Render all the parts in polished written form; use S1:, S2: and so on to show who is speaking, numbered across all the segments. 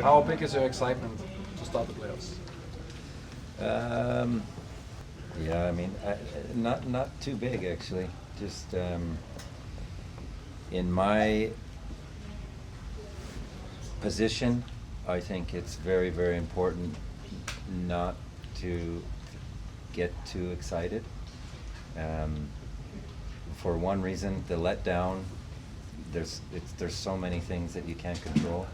S1: How big is your excitement to start the playoffs?
S2: Yeah, I mean, not too big actually. Just in my position, I think it's very, very important not to get too excited. For one reason, the letdown. There's so many things that you can't control.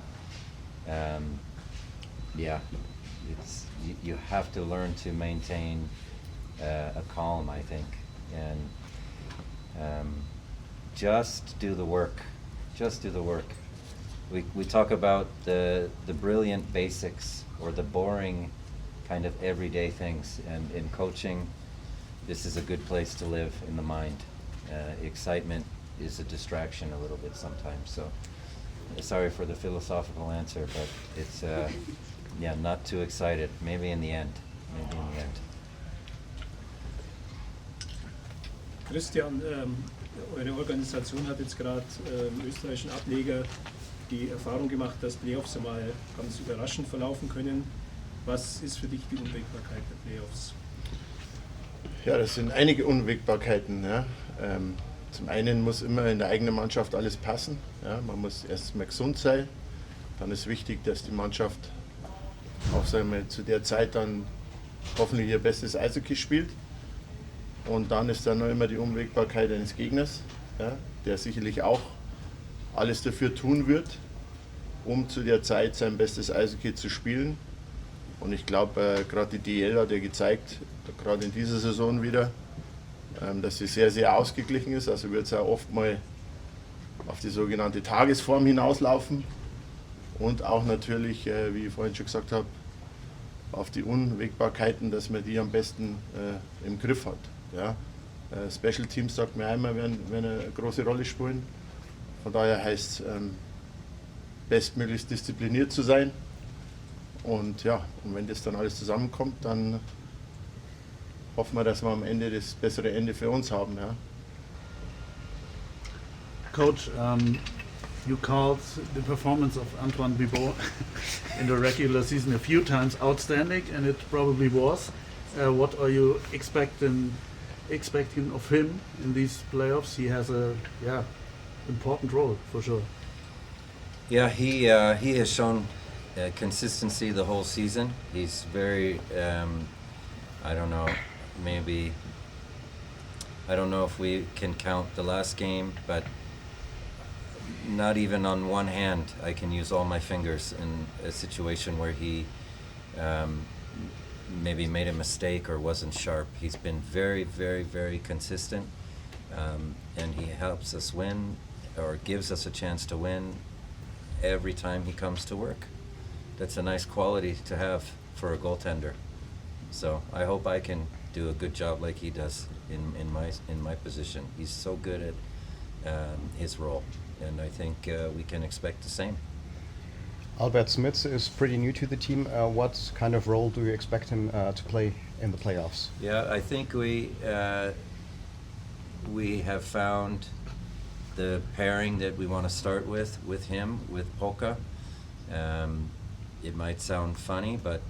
S2: You have to learn to maintain a calm, I think, and just do the work. Just do the work. We talk about the brilliant basics or the boring kind of everyday things, and in coaching, this is a good place to live in the mind. Excitement is a distraction a little bit sometimes. So, sorry for the philosophical answer, but it's not too excited. Maybe in the end.
S3: Christian, eure Organisation hat jetzt gerade im österreichischen Ableger die Erfahrung gemacht, dass Playoffs mal ganz überraschend verlaufen können. Was ist für dich die Unwägbarkeit der Playoffs?
S4: Ja, das sind einige Unwägbarkeiten. Ja. Zum einen muss immer in der eigenen Mannschaft alles passen. Ja. Man muss erst mal gesund sein. Dann ist wichtig, dass die Mannschaft auch sagen wir, zu der Zeit dann hoffentlich ihr bestes Eishockey spielt. Und dann ist dann noch immer die Unwägbarkeit eines Gegners, ja, der sicherlich auch alles dafür tun wird, um zu der Zeit sein bestes Eishockey zu spielen. Und ich glaube, gerade die DL hat ja gezeigt, gerade in dieser Saison wieder, dass sie sehr, sehr ausgeglichen ist. Also wird es ja oft mal auf die sogenannte Tagesform hinauslaufen und auch natürlich, wie ich vorhin schon gesagt habe, auf die Unwägbarkeiten, dass man die am besten im Griff hat. Ja. Special Teams, sagt man einmal, werden eine große Rolle spielen. Von daher heißt es, bestmöglichst diszipliniert zu sein. Und ja, und wenn das dann alles zusammenkommt, dann hoffen wir, dass wir am Ende das bessere Ende für uns haben. Ja.
S5: Coach, you called the performance of Antoine Bibeau in the regular season a few times outstanding, and it probably was. What are you expecting of him in these playoffs? He has a important role for sure.
S2: Yeah, he has shown consistency the whole season. He's very, I don't know if we can count the last game, but not even on one hand I can use all my fingers in a situation where he maybe made a mistake or wasn't sharp. He's been very, very, very consistent, and he helps us win or gives us a chance to win every time he comes to work. That's a nice quality to have for a goaltender. So I hope I can do a good job like he does in my position. He's so good at his role, and I think we can expect the same.
S6: Albert Smits is pretty new to the team. What kind of role do you expect him to play in the playoffs?
S2: Yeah, I think we have found the pairing that we want to start with him, with Polka. It might sound funny, but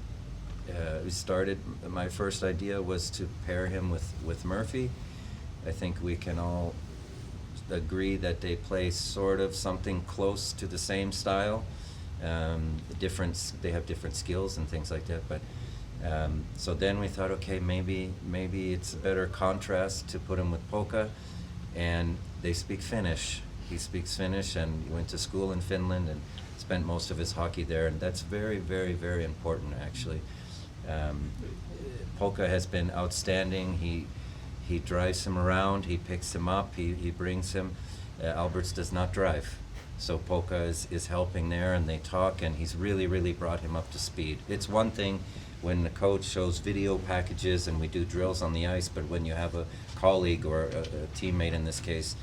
S2: my first idea was to pair him with Murphy. I think we can all agree that they play sort of something close to the same style. They have different skills and things like that, but so then we thought, okay, maybe it's a better contrast to put him with Polka, and they speak Finnish. He speaks Finnish, and he went to school in Finland and spent most of his hockey there, and that's very, very, very important actually. Polka has been outstanding. He drives him around, he picks him up, he brings him. Alberts does not drive. So Polka is helping there, and they talk, and he's really, really brought him up to speed. It's one thing when the coach shows video packages and we do drills on the ice, but when you have a colleague or a teammate in this case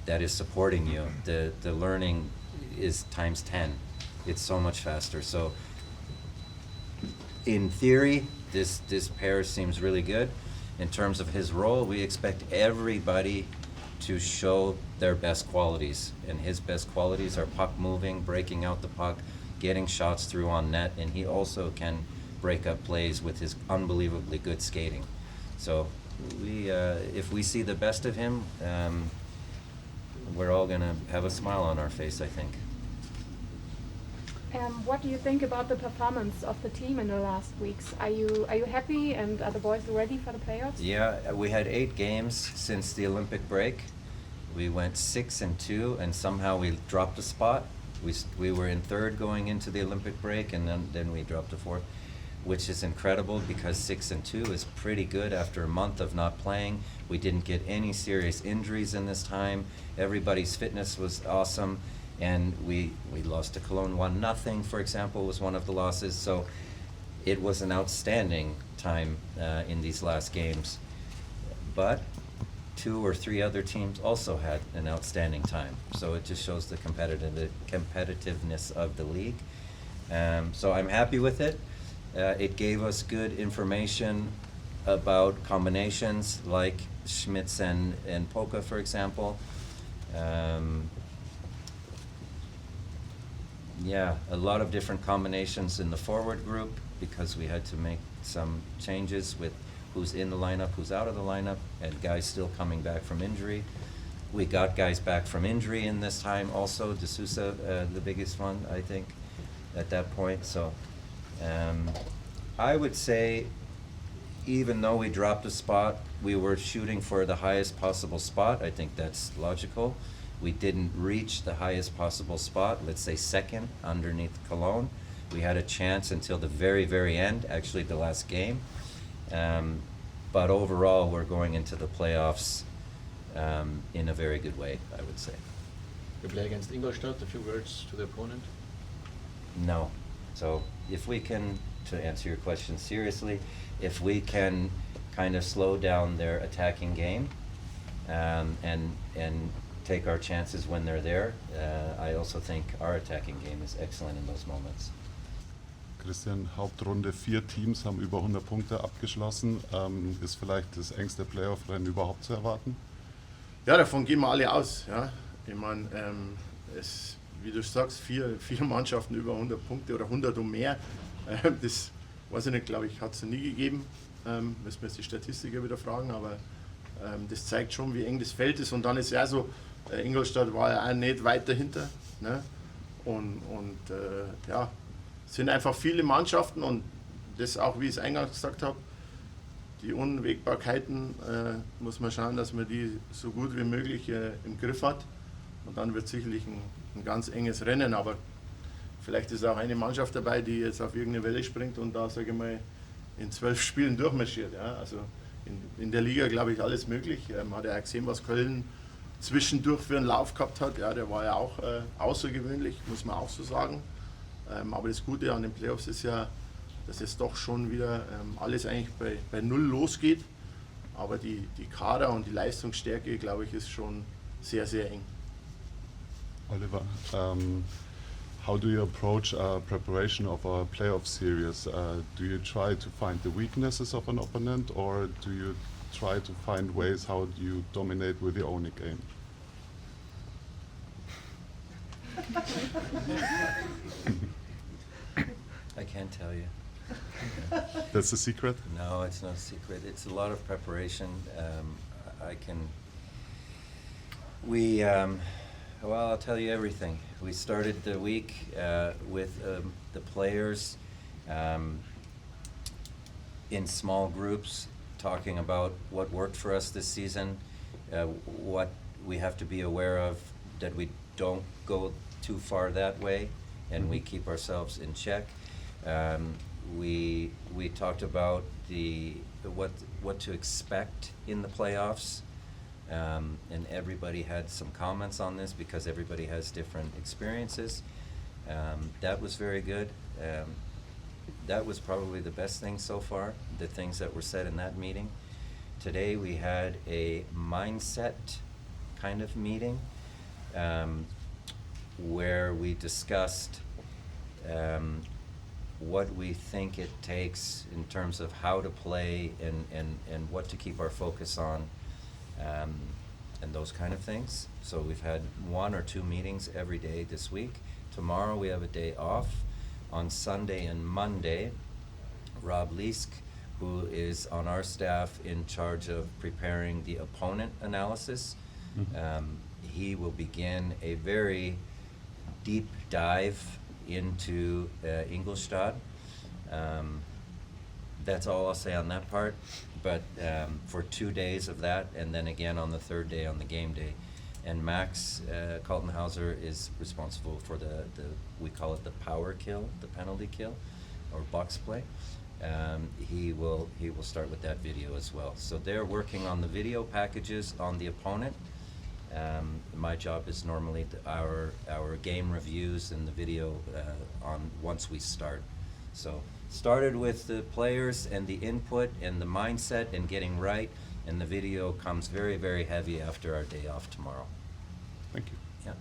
S2: that is supporting you, the learning is times 10. It's so much faster. So in theory, this pair seems really good. In terms of his role, we expect everybody to show their best qualities, and his best qualities are puck moving, breaking out the puck, getting shots through on net, and he also can break up plays with his unbelievably good skating. So if we see the best of him, we're all gonna have a smile on our face, I think.
S7: What do you think about the performance of the team in the last weeks? Are you happy, and are the boys ready for the playoffs?
S2: Yeah, we had 8 games since the Olympic break. We went 6-2, and somehow we dropped a spot. We were in 3rd going into the Olympic break, and then we dropped to 4th, which is incredible because 6-2 is pretty good after a month of not playing. We didn't get any serious injuries in this time. Everybody's fitness was awesome. And we lost to Cologne 1-0, for example, was one of the losses. So it was an outstanding time in these last games. But 2 or 3 other teams also had an outstanding time. So it just shows the competitiveness of the league. So I'm happy with it. It gave us good information about combinations like Schmitz and Polka, for example. Yeah, a lot of different combinations in the forward group because we had to make some changes with who's in the lineup, who's out of the lineup, and guys still coming back from injury. We got guys back from injury in this time also, D'Souza, the biggest one, I think, at that point. So I would say, even though we dropped a spot, we were shooting for the highest possible spot. I think that's logical. We didn't reach the highest possible spot, let's say 2nd underneath Cologne. We had a chance until the very, very end, actually the last game. But overall, we're going into the playoffs in a very good way, I would say.
S1: You play against Ingolstadt, a few words to the opponent?
S2: No. So if we can, to answer your question seriously, if we can kind of slow down their attacking game and take our chances when they're there, I also think our attacking game is excellent in those moments.
S8: Christian, Hauptrunde, 4 Teams haben über 100 Punkte abgeschlossen. Ist vielleicht das engste Playoff-Rennen überhaupt zu erwarten?
S4: Ja, davon gehen wir alle aus. Ja. Ich meine, wie du sagst, 4 Mannschaften über 100 Punkte oder 100 und mehr. Das weiß ich nicht, glaube ich, hat es nie gegeben. Müssen wir jetzt die Statistiker wieder fragen, aber das zeigt schon, wie eng das Feld ist. Und dann ist ja so, Ingolstadt war ja auch nicht weit dahinter. Ne? Und ja, es sind einfach viele Mannschaften und das auch, wie ich es eingangs gesagt habe, die Unwägbarkeiten muss man schauen, dass man die so gut wie möglich im Griff hat. Und dann wird sicherlich ein ganz enges Rennen, aber vielleicht ist auch eine Mannschaft dabei, die jetzt auf irgendeine Welle springt und da, sage ich mal, in 12 Spielen durchmarschiert. Ja? Also in der Liga, glaube ich, alles möglich. Man hat ja auch gesehen, was Köln zwischendurch für einen Lauf gehabt hat. Ja, der war ja auch außergewöhnlich, muss man auch so sagen. Aber das Gute an den Playoffs ist ja, dass jetzt doch schon wieder alles eigentlich bei Null losgeht. Aber die Kader und die Leistungsstärke, glaube ich, ist schon sehr, sehr eng.
S8: Oliver, how do you approach preparation of a playoff series? Do you try to find the weaknesses of an opponent, or do you try to find ways how you dominate with your own game?
S2: I can't tell you.
S8: That's the secret?
S2: No, it's not a secret. It's a lot of preparation. Well, I'll tell you everything. We started the week with the players in small groups, talking about what worked for us this season, what we have to be aware of, that we don't go too far that way, and we keep ourselves in check. We talked about what to expect in the playoffs. And everybody had some comments on this because everybody has different experiences. That was very good. That was probably the best thing so far, the things that were said in that meeting. Today we had a mindset kind of meeting where we discussed what we think it takes in terms of how to play and what to keep our focus on. And those kind of things. So we've had 1 or 2 meetings every day this week. Tomorrow we have a day off. On Sunday and Monday, Rob Liesk, who is on our staff in charge of preparing the opponent analysis, he will begin a very deep dive into Ingolstadt. That's all I'll say on that part, but for 2 days of that, and then again on the third day on the game day. And Max Kaltenhauser is responsible for we call it the power kill, the penalty kill, or box play. He will start with that video as well. So they're working on the video packages on the opponent. My job is normally our game reviews and the video on once we start. So started with the players and the input and the mindset and getting right, and the video comes very, very heavy after our day off tomorrow.
S8: Thank you.
S2: Yeah.